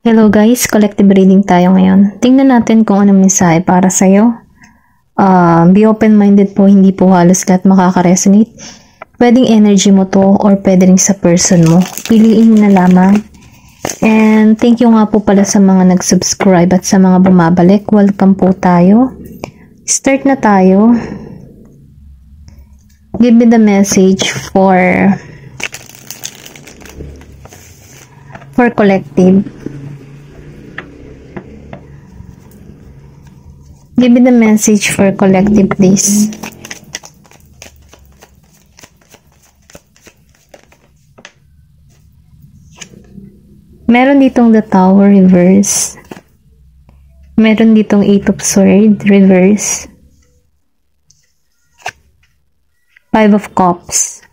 Hello guys, collective reading tayo ngayon. Tingnan natin kung anong mensahe para sa'yo. Be open-minded po, hindi po halos lahat makaka-resonate. Pwedeng energy mo to or pwede rin sa person mo. Piliin mo na lamang. And thank you nga po pala sa mga nag-subscribe at sa mga bumabalik. Welcome po tayo. Start na tayo. Give me the message for collective. Give me the message for collective, please. Meron ditong the Tower reverse. Meron ditong Eight of Swords reverse. Five of Cups.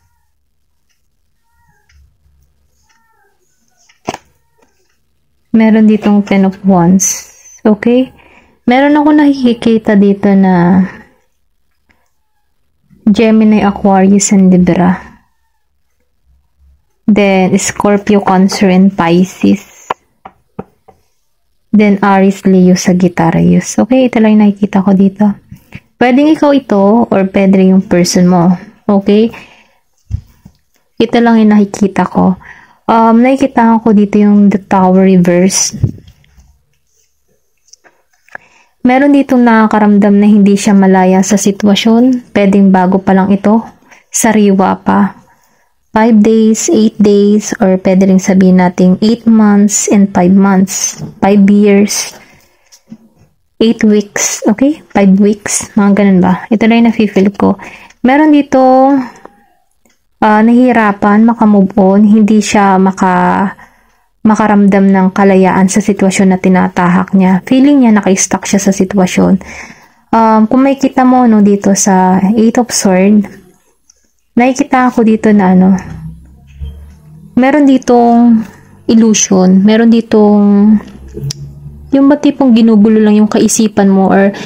Meron ditong Ten of Wands. Okay? Meron ako nakikita dito na Gemini, Aquarius, and Libra. Then, Scorpio, Cancer, and Pisces. Then, Aries, Leo, Sagittarius. Okay, ito lang yung nakikita ko dito. Pwedeng ikaw ito or pwede rin yung person mo. Okay? Ito lang yung nakikita ko. Nakikita ko dito yung the Tower reverse. Meron ditong nakakaramdam na hindi siya malaya sa sitwasyon. Pwedeng bago pa lang ito. Sariwa pa. 5 days, 8 days, or pwede rin sabihin natin 8 months and 5 months. 5 years, 8 weeks. Okay? 5 weeks. Mga ganun ba? Ito lang yung nafe-feel ko. Meron dito nahihirapan, makamove on. Hindi siya makaramdam ng kalayaan sa sitwasyon na tinatahak niya. Feeling niya naka-stuck siya sa sitwasyon. Kung may kita mo no, dito sa Eight of Swords, nakikita ako dito na meron ditong illusion, meron ditong yung ba tipong ginugulo lang yung kaisipan mo or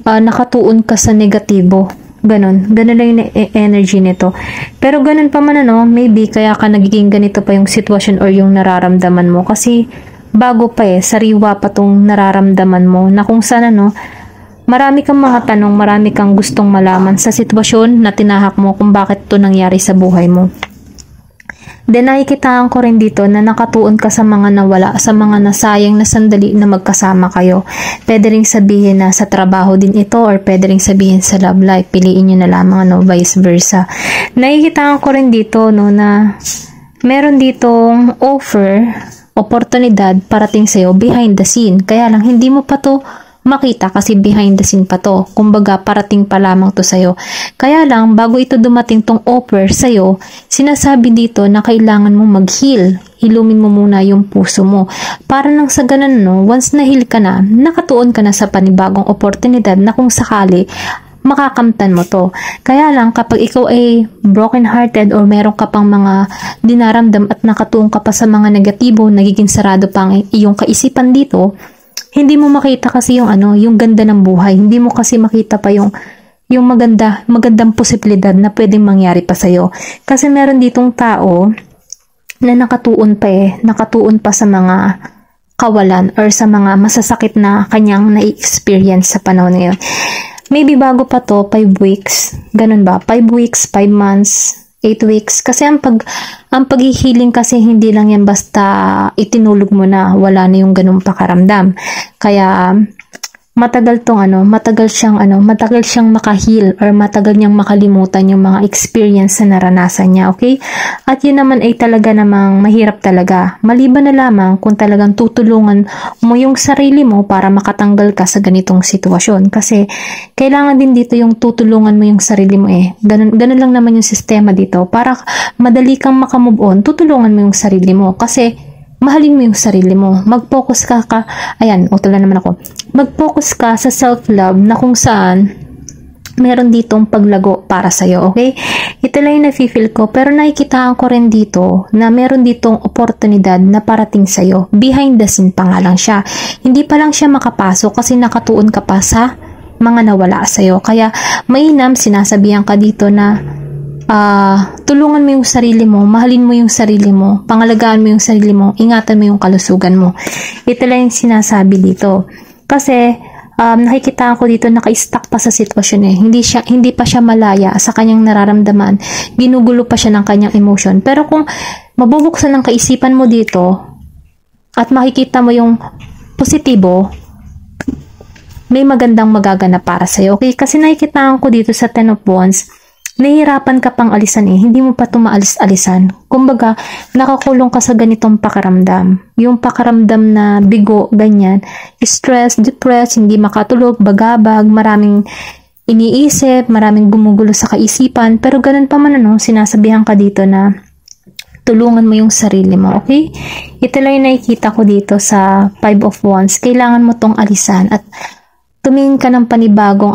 nakatuon ka sa negatibo. Ganon lang yung energy nito. Pero ganon pa man maybe kaya ka nagiging ganito pa yung sitwasyon or yung nararamdaman mo. Kasi bago pa sariwa pa tong nararamdaman mo na kung saan marami kang mga tanong, marami kang gustong malaman sa sitwasyon na tinahak mo kung bakit to nangyari sa buhay mo. Then nakikitaan ko rin dito na nakatuon ka sa mga nawala, sa mga nasayang na sandali na magkasama kayo. Pwede rin sabihin na sa trabaho din ito or pwede rin sabihin sa love life. Piliin nyo na lamang vice versa. Nakikitaan ko rin dito na meron ditong offer, oportunidad parating sa'yo behind the scene. Kaya lang hindi mo pa to makita kasi behind the scene pa to. Kumbaga, parating pa lamang to sa'yo. Kaya lang, bago ito dumating tong offer sa'yo, sinasabi dito na kailangan mo mag-heal. Hilumin mo muna yung puso mo. Para nang sa ganun, once na-heal ka na, nakatuon ka na sa panibagong oportunidad na kung sakali, makakamtan mo to. Kaya lang, kapag ikaw ay broken-hearted or meron ka pang mga dinaramdam at nakatuon ka pa sa mga negatibo, nagiging sarado pang iyong kaisipan dito, hindi mo makita kasi yung ganda ng buhay. Hindi mo kasi makita pa yung magandang posibilidad na pwedeng mangyari pa sa'yo. Kasi meron ditong tao na nakatuon pa sa mga kawalan or sa mga masasakit na kanyang na-experience sa panahon ngayon. Maybe bago pa to, 5 weeks. Ganun ba? 5 weeks, 5 months, 8 weeks. Kasi ang pag-healing kasi hindi lang yan basta itinulog mo na wala na yung ganung pakaramdam. Kaya matagal siyang maka-heal or matagal niyang makalimutan yung mga experience na naranasan niya, okay? At yun naman ay talaga namang mahirap talaga. Maliban na lamang kung talagang tutulungan mo yung sarili mo para makatanggal ka sa ganitong sitwasyon. Kasi kailangan din dito yung tutulungan mo yung sarili mo Ganun lang naman yung sistema dito. Para madali kang makamove on, tutulungan mo yung sarili mo. Kasi mahalin mo yung sarili mo. Mag-focus ka utula naman ako. Mag-focus ka sa self-love na kung saan meron ditong paglago para sa'yo, okay? Ito lang yung nafe-feel ko, pero nakikitaan ko rin dito na meron ditong oportunidad na parating sa'yo. Behind the scene pa nga lang siya. Hindi pa lang siya makapasok kasi nakatuon ka pa sa mga nawala sa'yo. Kaya mainam, sinasabihan ka dito na tulungan mo yung sarili mo, mahalin mo yung sarili mo, pangalagaan mo yung sarili mo, ingatan mo yung kalusugan mo. Ito lang yung sinasabi dito. Kasi, nakikita ko dito naka-stuck pa sa sitwasyon eh. Hindi pa siya malaya sa kanyang nararamdaman. Ginugulo pa siya ng kanyang emotion. Pero kung mabubuksan ng kaisipan mo dito at makikita mo yung positibo, may magandang magaganap para sa'yo. Okay? Kasi nakikita ko dito sa Ten of Wands, nahihirapan ka pang alisan eh. Hindi mo pa ito maalis-alisan. Kumbaga, nakakulong ka sa ganitong pakaramdam. Yung pakaramdam na bigo, ganyan. Stress, depressed, hindi makatulog, bagabag, maraming iniisip, maraming gumugulo sa kaisipan. Pero ganun pa man sinasabihan ka dito na tulungan mo yung sarili mo. Okay? Ito lang yung nakikita ko dito sa Five of Wands. Kailangan mo tong alisan at tumingin ka ng panibagong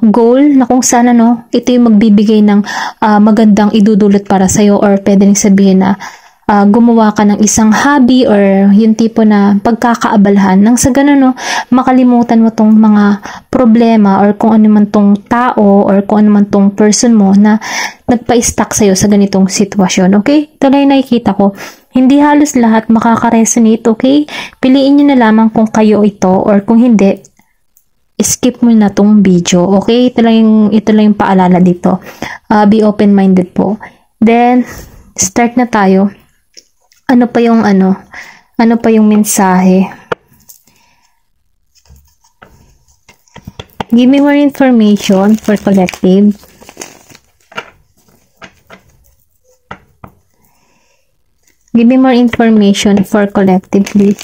goal na kung saan ito yung magbibigay ng magandang idudulot para sa'yo, or pwede rin sabihin na gumawa ka ng isang hobby or yung tipo na pagkakaabalahan nang sa ganun makalimutan mo tong mga problema or kung ano man tong tao or kung ano man tong person mo na nagpa-stuck sa'yo sa ganitong sitwasyon. Okay? Ito na yung nakikita ko. Hindi halos lahat makaka-resonate, okay? Piliin nyo na lamang kung kayo ito or kung hindi, skip mo na tong video, okay? Ito lang yung paalala dito. Be open-minded po. Then, start na tayo. Ano pa yung mensahe? Give me more information for collective. Give me more information for collective, please.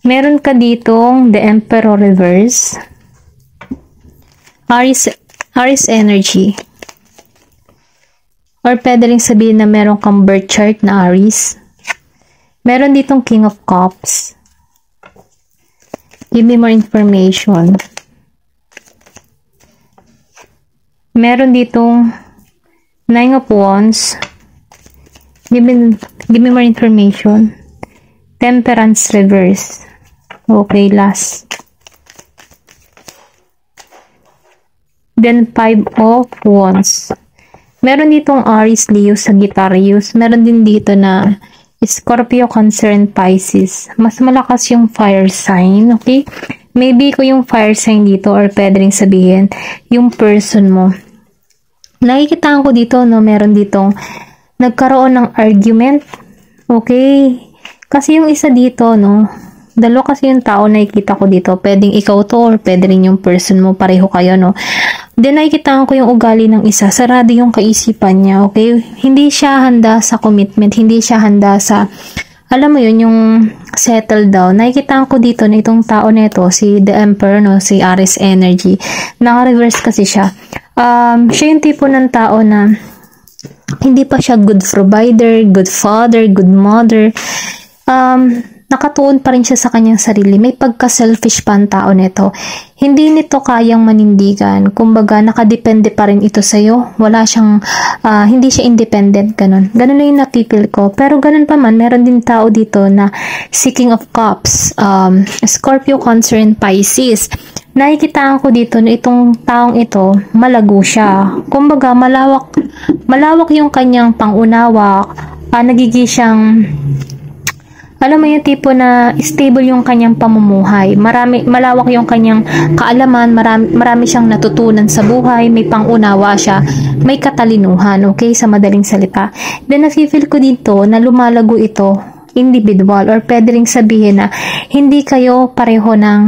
Meron ka ditong the Emperor reverse. Aries energy. Or pwede rin sabihin na meron kang birth chart na Aries. Meron ditong King of Cups. Give me more information. Meron ditong Nine of Wands. Give me more information. Temperance reverse. Okay, last. Then, Five of Wands. Meron ditong Aries, Leo, Sagittarius. Meron din dito na Scorpio, Cancer, and Pisces. Mas malakas yung fire sign, okay? Maybe ko yung fire sign dito or pwede rin sabihin yung person mo. Nakikita ko dito, meron ditong nagkaroon ng argument. Okay? Kasi yung isa dito, dalawa kasi yung tao nakikita ko dito. Pwedeng ikaw to or pwede rin yung person mo. Pareho kayo, Then nakikita ko yung ugali ng isa. Sarado yung kaisipan niya, okay? Hindi siya handa sa commitment. Hindi siya handa sa, alam mo yun, yung settle down. Nakikita ko dito na itong tao na ito, si The Emperor, si Aries energy. Naka-reverse kasi siya. Siya yung tipo ng tao na hindi pa siya good provider, good father, good mother. Nakatuon pa rin siya sa kanyang sarili. May pagka-selfish pa ang tao nito. Hindi nito kayang manindigan. Kumbaga, nakadepende pa rin ito sa'yo. Wala siyang, hindi siya independent, ganun. Ganun na yung napipil ko. Pero ganun pa man, meron din tao dito na si King of Cups, Scorpio, Cancer, and Pisces. Nakikita ko dito na itong taong ito, malago siya. Kumbaga, malawak yung kanyang pangunawa. Nagiging siyang, alam mo yung tipo na stable yung kanyang pamumuhay. Malawak yung kanyang kaalaman, marami siyang natutunan sa buhay, may pangunawa siya, may katalinuhan, okay, sa madaling salita. Then, nafe-feel ko dito na lumalago ito, individual, or pwede ring sabihin na hindi kayo pareho ng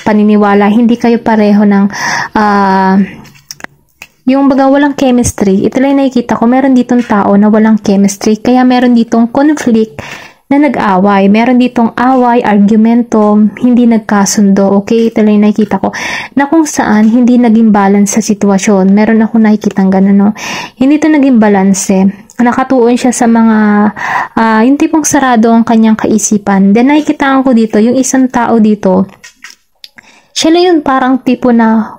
paniniwala, hindi kayo pareho ng yung baga walang chemistry. Ito lang nakikita ko, meron ditong tao na walang chemistry, kaya meron ditong conflict na nag-away. Meron ditong away, argumento, hindi nagkasundo. Okay? Ito lang nakikita ko. Na kung saan, hindi naging balance sa sitwasyon. Meron ako nakikitang gano'n, Hindi ito naging balance. Nakatuon siya sa mga, yung tipong sarado ang kanyang kaisipan. Then, nakikita ko dito, yung isang tao dito, siya lang yun parang tipo na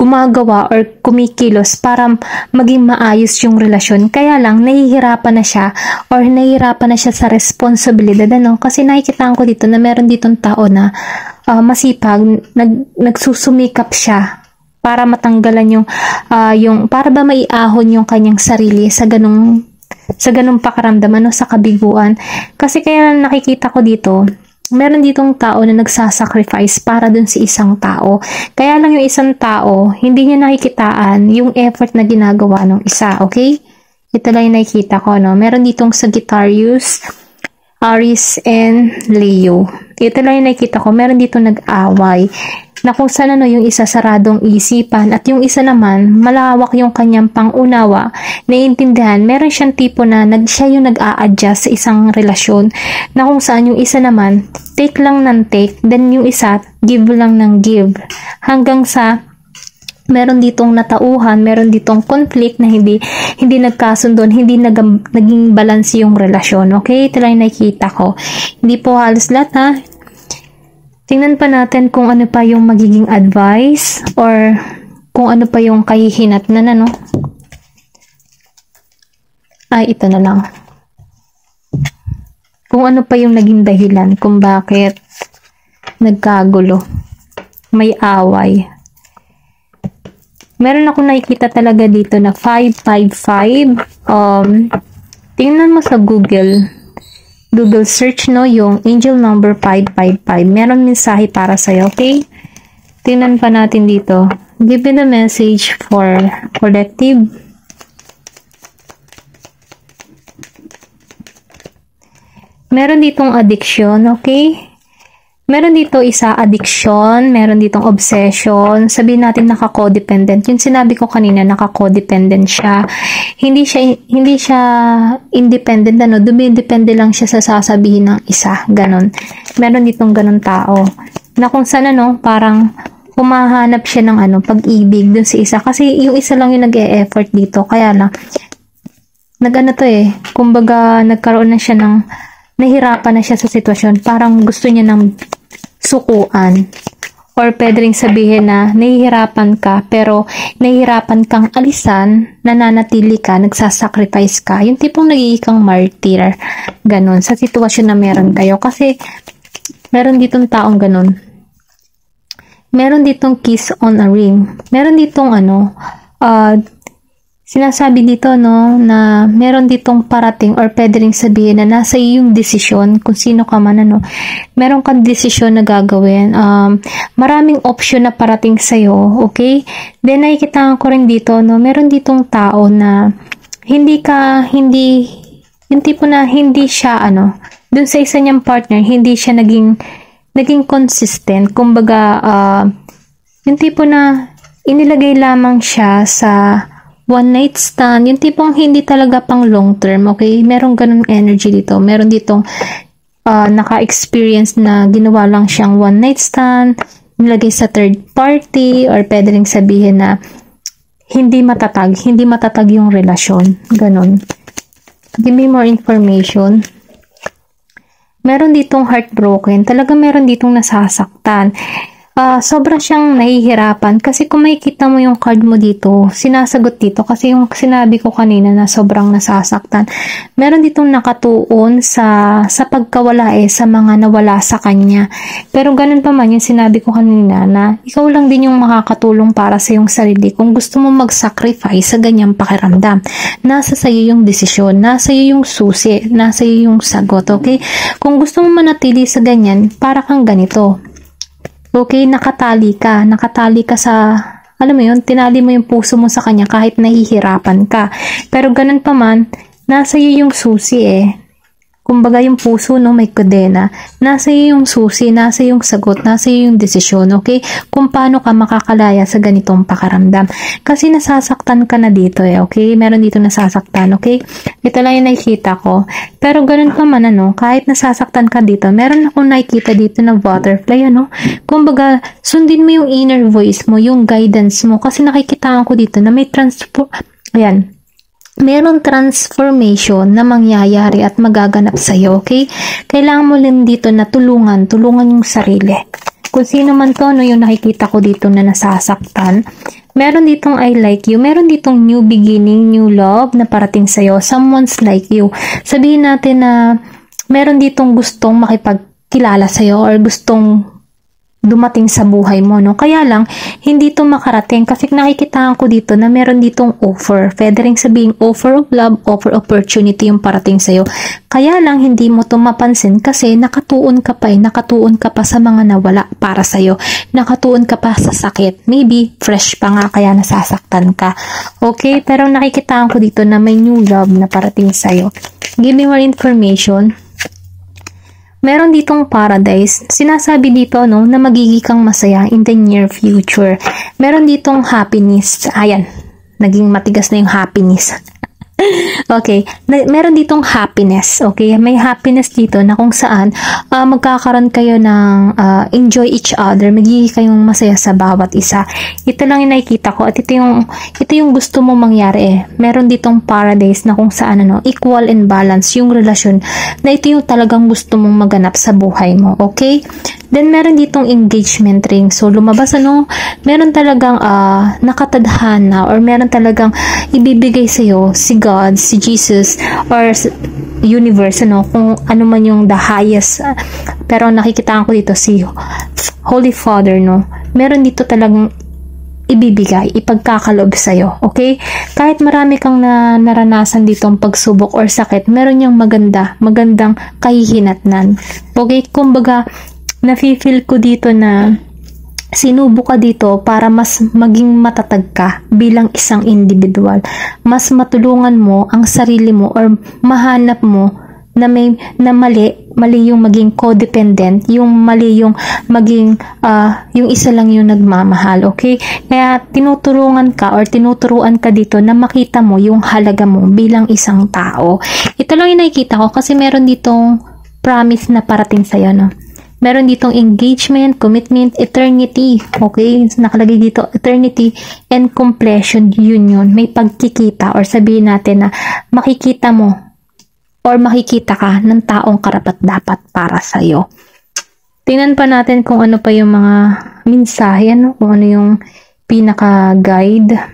gumagawa or kumikilos para maging maayos yung relasyon. Kaya lang, nahihirapan na siya or nahihirapan na siya sa responsibilidad. Ano? Kasi nakikita ko dito na meron ditong tao na masipag, nagsusumikap siya para matanggalan yung para ba maiahon yung kanyang sarili sa ganung pakaramdam, ano, sa kabiguan. Kasi kaya nakikita ko dito, meron ditong tao na nagsasacrifice para dun sa isang tao. Kaya lang yung isang tao, hindi niya nakikitaan yung effort na ginagawa ng isa, okay? Ito lang yung nakikita ko, no? Meron ditong Sagittarius, Aries, and Leo. Ito lang yung nakikita ko, meron ditong nag-away na kung saan ano yung isa saradong isipan at yung isa naman malawak yung kanyang pangunawa, naiintindihan, meron siyang tipo na siya yung nag-a-adjust sa isang relasyon na kung saan yung isa naman take lang ng take, then yung isa give lang ng give, hanggang sa meron ditong natauhan, meron ditong conflict na hindi nagkasundo, hindi naging balance yung relasyon. Okay, ito lang nakikita ko, hindi po halos lahat, ha. Tingnan pa natin kung ano pa yung magiging advice or kung ano pa yung kahihinatnan, ano. Ay, ito na lang. Kung ano pa yung naging dahilan kung bakit nagkagulo, may away. Meron akong nakikita talaga dito na 555. Tingnan mo sa Google search, no, yung angel number 555. Meron mensahe para sa'yo, okay? Tingnan pa natin dito. Give me the message for collective. Meron ditong addiction, okay? Meron dito isa addiction, meron ditong obsession. Sabihin natin naka-codependent. Yung sinabi ko kanina, naka-codependent siya. Hindi siya independent, ano, dumidepende lang siya sa sasabihin ng isa, ganon. Meron ditong ganon tao na kung saan, ano, parang humahanap siya ng ano, pag-ibig dun sa isa, kasi yung isa lang yung nag-e-effort dito. Kaya lang nag-ano to eh, kumbaga nagkaroon na siya ng, nahirapan na siya sa sitwasyon, parang gusto niya ng sukuan, or pwede ring sabihin na nahihirapan ka, pero nahihirapan kang alisan, nananatili ka, nagsasacrifice ka, yung tipong nagiging kang martyr, ganun, sa sitwasyon na meron kayo. Kasi meron ditong taong ganun, meron ditong kiss on a ring, meron ditong ano, sinasabi dito, no, na meron ditong parating, or pwede ring sabihin na nasa iyo yung desisyon kung sino ka man, ano, meron kang desisyon na gagawin, maraming option na parating sa'yo, okay? Then nakikita ko rin dito, no, meron ditong tao na yung tipo na hindi siya, ano, dun sa isa niyang partner, hindi siya naging consistent, kumbaga, yung tipo na inilagay lamang siya sa one night stand, yung tipong hindi talaga pang long term, okay? Merong ganun energy dito. Meron ditong naka-experience na ginawa lang siyang one night stand, nilagay sa third party, or pwede rin sabihin na hindi matatag yung relasyon. Ganun. Give me more information. Meron ditong heartbroken. Talaga meron ditong nasasaktan. Sobra siyang nahihirapan kasi kung makikita mo yung card mo dito, sinasagot dito kasi yung sinabi ko kanina na sobrang nasasaktan. Meron ditong nakatuon sa pagkawala sa mga nawala sa kanya. Pero ganun pa man yung sinabi ko kanina na ikaw lang din yung makakatulong para sa iyong sarili. Kung gusto mo mag-sacrifice sa ganyang pakiramdam, nasa sayo yung desisyon, nasa iyo yung susi, nasa iyo yung sagot, okay? Kung gusto mo manatili sa ganyan, para kang ganito. Okay, nakatali ka sa, alam mo yun, tinali mo yung puso mo sa kanya kahit nahihirapan ka. Pero ganun pa man, nasa iyo yung susi Kumbaga yung puso, no, may kadena. Nasa iyo yung susi, nasa iyo yung sagot, nasa iyo yung desisyon, okay? Kung paano ka makakalaya sa ganitong pakaramdam. Kasi nasasaktan ka na dito okay? Meron dito nasasaktan, okay? Ito lang yung nakikita ko. Pero ganun pa man, ano, kahit nasasaktan ka dito, meron akong nakikita dito na butterfly, ano? Kumbaga, sundin mo yung inner voice mo, yung guidance mo. Kasi nakikita ko dito na may meron transformation na mangyayari at magaganap sa'yo, okay? Kailangan mo lang dito na tulungan yung sarili. Kung sino man to, no, yung nakikita ko dito na nasasaktan, Meron ditong I like you. Meron ditong new beginning, new love na parating sa'yo. Someone's like you. Sabihin natin na meron ditong gustong makipagkilala sa'yo or gustong dumating sa buhay mo, no? Kaya lang, hindi to makarating kasi nakikitaan ko dito na meron ditong offer. Pwede rin sabihin offer of love, offer opportunity yung parating sa'yo. Kaya lang, hindi mo to mapansin kasi nakatuon ka pa sa mga nawala para sa'yo. Nakatuon ka pa sa sakit. Maybe, fresh pa nga kaya nasasaktan ka. Okay? Pero nakikitaan ko dito na may new love na parating sa'yo. Give me more information. Meron ditong paradise. Sinasabi dito, no, na magiging kang masaya in the near future. Meron ditong happiness. Ayan, naging matigas na yung happiness. Okay, meron ditong happiness. Okay, may happiness dito na kung saan magkakaroon kayo ng enjoy each other. Magiging kayong masaya sa bawat isa. Ito lang yung nakikita ko at ito yung gusto mo mangyari. Meron ditong paradise na kung saan equal and balance yung relasyon na ito yung talagang gusto mong maganap sa buhay mo. Okay? Then, meron ditong engagement ring. So, lumabas meron talagang nakatadhana or meron talagang ibibigay sa'yo si God, si Jesus, or universe, kung ano man yung the highest. Pero nakikita ko dito si Holy Father, meron dito talagang ibibigay, ipagkakaloob sa'yo. Okay? Kahit marami kang naranasan ditong pagsubok or sakit, meron niyang magandang kahihinatnan. Okay? Kumbaga, nafe-feel ko dito na sinubo ka dito para mas maging matatag ka bilang isang individual. Mas matulungan mo ang sarili mo or mahanap mo na mali yung maging codependent, yung mali yung maging yung isa lang yung nagmamahal. Okay? Kaya tinuturuan ka dito na makita mo yung halaga mo bilang isang tao. Ito lang yung nakikita ko kasi meron ditong promise na parating sa'yo, Meron ditong engagement, commitment, eternity. Okay? Nakalagay dito, eternity and completion union. May pagkikita or sabihin natin na makikita mo or makikita ka ng taong karapat-dapat para sa'yo. Tingnan pa natin kung ano pa yung mga mensahe, kung ano yung pinaka-guide.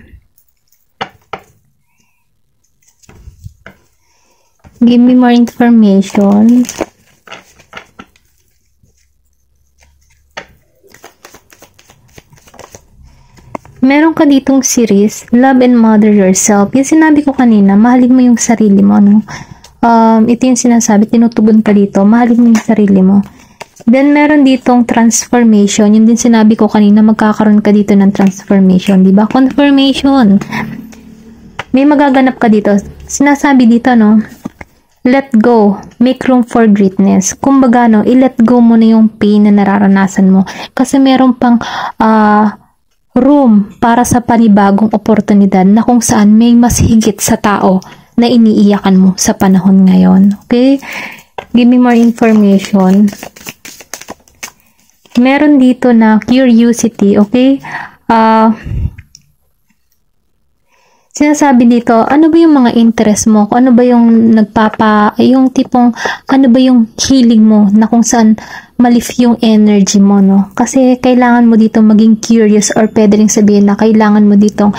Give me more information. Meron ka ditong series, Love and Mother Yourself. Yung sinabi ko kanina, mahalin mo yung sarili mo. Ito yung sinasabi, tinutugon ka dito, mahalin mo yung sarili mo. Then, meron ditong transformation. Yung din sinabi ko kanina, magkakaroon ka dito ng transformation. Diba? Confirmation. May magaganap ka dito. Sinasabi dito, let go. Make room for greatness. Kumbaga, i-let go mo na yung pain na nararanasan mo. Kasi meron pang, room para sa panibagong oportunidad na kung saan may mas higit sa tao na iniiyakan mo sa panahon ngayon. Okay? Give me more information. Meron dito na curiosity. Okay? Sinasabi dito, ano ba yung mga interest mo? Ano ba yung yung tipong, ano ba yung healing mo na kung saan malif yung energy mo, Kasi kailangan mo dito maging curious or pwede rin sabihin na kailangan mo dito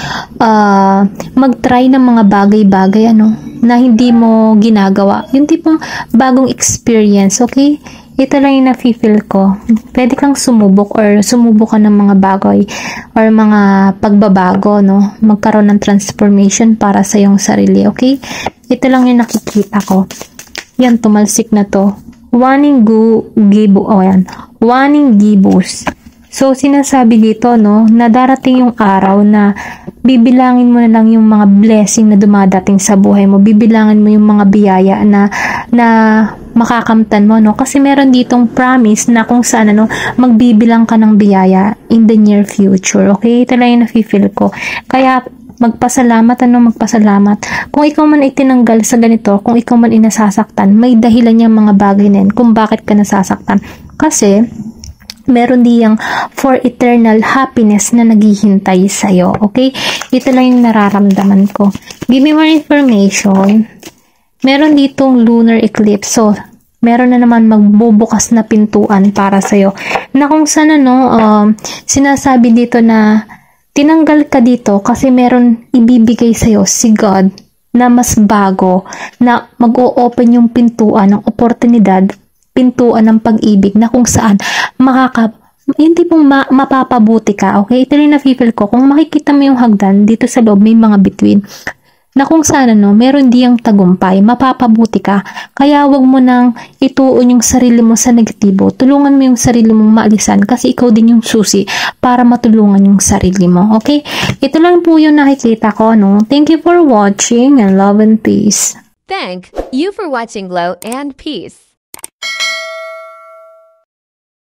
mag-try ng mga bagay-bagay, na hindi mo ginagawa. Yung tipong bagong experience, okay? Ito lang yung nafe-feel ko. Pwede kang sumubok ka ng mga bagay or mga pagbabago, Magkaroon ng transformation para sa iyong sarili, okay? Ito lang yung nakikita ko. Yan, tumalsik na to. Waning gibos. So, sinasabi dito, na darating yung araw na bibilangin mo na lang yung mga blessing na dumadating sa buhay mo. Bibilangin mo yung mga biyaya na makakamtan mo, Kasi meron ditong promise na kung saan, magbibilang ka ng biyaya in the near future. Okay? Ito lang yung nafe-feel ko. Kaya, magpasalamat. Kung ikaw man ay tinanggal sa ganito, kung ikaw man ay nasasaktan, may dahilan yung mga bagay na yan kung bakit ka nasasaktan. Kasi, meron diyang for eternal happiness na naghihintay sa'yo. Okay? Ito lang yung nararamdaman ko. Give me more information. Meron ditong lunar eclipse. So, meron na naman magbubukas na pintuan para sa'yo. Na kung saan, sinasabi dito na tinanggal ka dito kasi meron ibibigay sa'yo si God na mas bago, na mag-o-open yung pintuan ng oportunidad, pintuan ng pag-ibig na kung saan hindi pong mapapabuti ka, okay? Ito rin na-feel ko, kung makikita mo yung hagdan, dito sa loob may mga between, na kung saan meron diyang tagumpay, mapapabuti ka. Kaya wag mo nang ituon yung sarili mo sa negatibo. Tulungan mo yung sarili mong maalisan kasi ikaw din yung susi para matulungan yung sarili mo. Okay? Ito lang po yung nakikita ko, no? Thank you for watching and love and peace. Thank you for watching Glow and Peace.